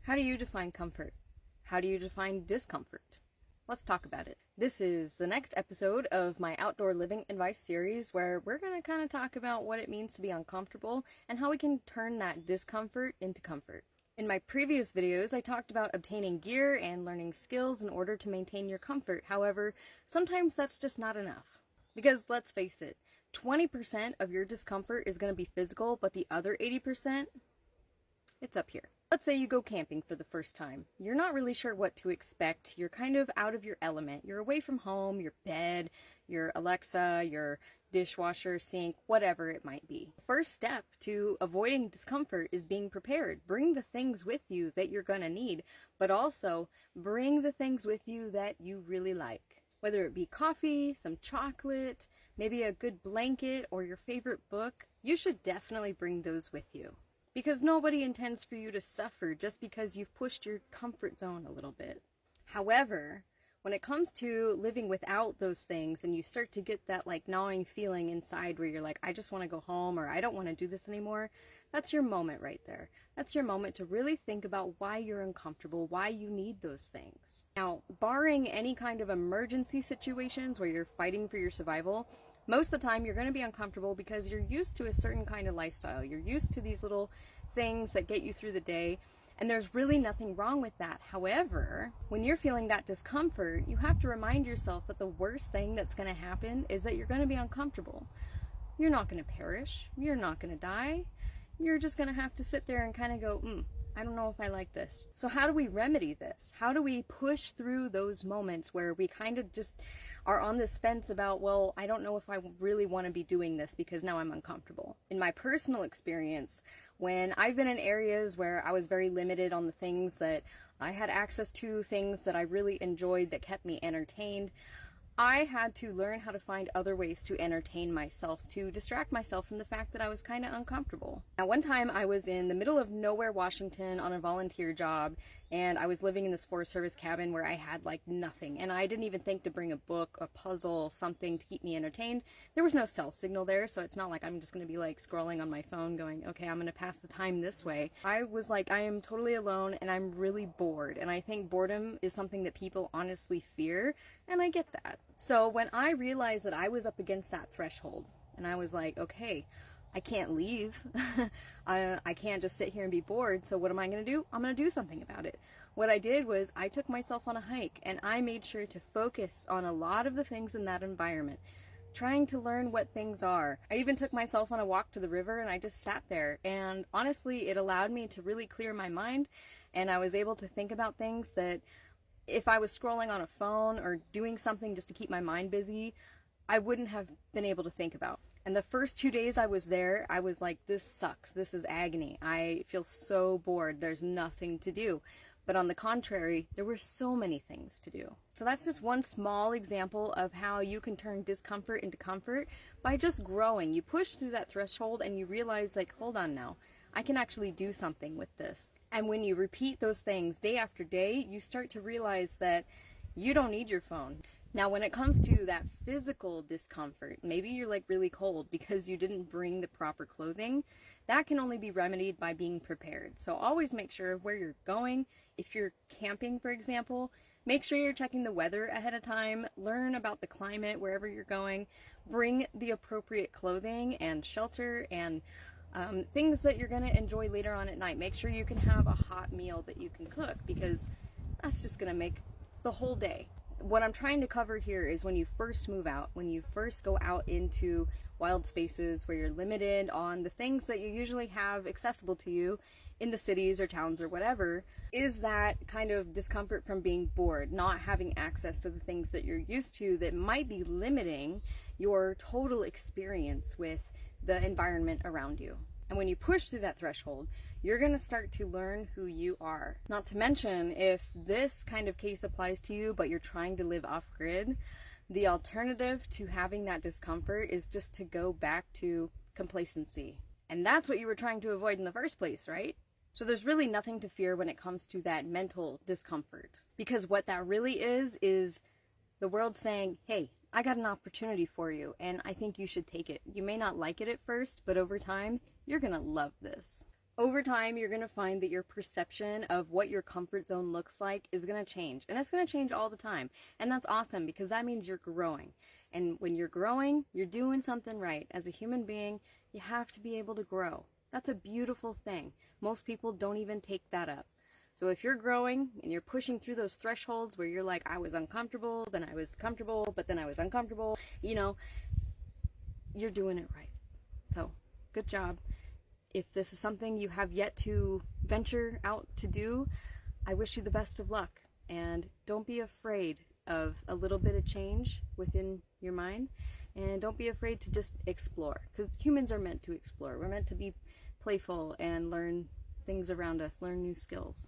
How do you define comfort? How do you define discomfort? Let's talk about it. This is the next episode of my outdoor living advice series where we're going to kind of talk about what it means to be uncomfortable and how we can turn that discomfort into comfort. In my previous videos, I talked about obtaining gear and learning skills in order to maintain your comfort. However, sometimes that's just not enough. Because let's face it, 20% of your discomfort is going to be physical, but the other 80%, it's up here. Let's say you go camping for the first time. You're not really sure what to expect. You're kind of out of your element. You're away from home, your bed, your Alexa, your dishwasher, sink, whatever it might be. First step to avoiding discomfort is being prepared. Bring the things with you that you're gonna need, but also bring the things with you that you really like. Whether it be coffee, some chocolate, maybe a good blanket, or your favorite book, you should definitely bring those with you. Because nobody intends for you to suffer just because you've pushed your comfort zone a little bit. However, when it comes to living without those things and you start to get that like gnawing feeling inside where you're like, I just want to go home or I don't want to do this anymore, that's your moment right there. That's your moment to really think about why you're uncomfortable, why you need those things. Now, barring any kind of emergency situations where you're fighting for your survival, most of the time you're going to be uncomfortable because you're used to a certain kind of lifestyle. You're used to these little things that get you through the day, and there's really nothing wrong with that. However, when you're feeling that discomfort, you have to remind yourself that the worst thing that's going to happen is that you're going to be uncomfortable. You're not going to perish. You're not going to die. You're just going to have to sit there and kind of go, I don't know if I like this. So how do we remedy this? How do we push through those moments where we kind of just are on this fence about, well, I don't know if I really want to be doing this because now I'm uncomfortable. In my personal experience, when I've been in areas where I was very limited on the things that I had access to, things that I really enjoyed that kept me entertained, I had to learn how to find other ways to entertain myself, to distract myself from the fact that I was kind of uncomfortable. Now, one time I was in the middle of nowhere, Washington on a volunteer job, and I was living in this Forest Service cabin where I had like nothing, and I didn't even think to bring a book, a puzzle, something to keep me entertained. There was no cell signal there, so it's not like I'm just going to be like scrolling on my phone going, okay, I'm going to pass the time this way. I was like, I am totally alone and I'm really bored, and I think boredom is something that people honestly fear, and I get that. So when I realized that I was up against that threshold, and I was like, okay, I can't leave. I can't just sit here and be bored. So what am I going to do? I'm going to do something about it. What I did was I took myself on a hike and I made sure to focus on a lot of the things in that environment, trying to learn what things are. I even took myself on a walk to the river and I just sat there. And honestly, it allowed me to really clear my mind, and I was able to think about things that if I was scrolling on a phone or doing something just to keep my mind busy, I wouldn't have been able to think about. And the first 2 days I was there, I was like, this sucks. This is agony. I feel so bored. There's nothing to do. But on the contrary, there were so many things to do. So that's just one small example of how you can turn discomfort into comfort by just growing. You push through that threshold and you realize, like, hold on now, I can actually do something with this. And when you repeat those things day after day, you start to realize that you don't need your phone. Now, when it comes to that physical discomfort, maybe you're like really cold because you didn't bring the proper clothing. That can only be remedied by being prepared. So always make sure where you're going. If you're camping, for example, make sure you're checking the weather ahead of time. Learn about the climate wherever you're going. Bring the appropriate clothing and shelter and things that you're going to enjoy later on at night. Make sure you can have a hot meal that you can cook, because that's just going to make the whole day. What I'm trying to cover here is when you first move out, when you first go out into wild spaces where you're limited on the things that you usually have accessible to you in the cities or towns or whatever, is that kind of discomfort from being bored, not having access to the things that you're used to that might be limiting your total experience with the environment around you. And when you push through that threshold, you're going to start to learn who you are. Not to mention, if this kind of case applies to you, but you're trying to live off-grid, the alternative to having that discomfort is just to go back to complacency. And that's what you were trying to avoid in the first place, right? So there's really nothing to fear when it comes to that mental discomfort. Because what that really is the world saying, hey, I got an opportunity for you, and I think you should take it. You may not like it at first, but over time, you're gonna love this. Over time, you're going to find that your perception of what your comfort zone looks like is going to change. And it's going to change all the time. And that's awesome because that means you're growing. And when you're growing, you're doing something right. As a human being, you have to be able to grow. That's a beautiful thing. Most people don't even take that up. So if you're growing and you're pushing through those thresholds where you're like, I was uncomfortable, then I was comfortable, but then I was uncomfortable, you know, you're doing it right. So, good job. If this is something you have yet to venture out to do, I wish you the best of luck. And don't be afraid of a little bit of change within your mind. And don't be afraid to just explore. Because humans are meant to explore. We're meant to be playful and learn things around us, learn new skills.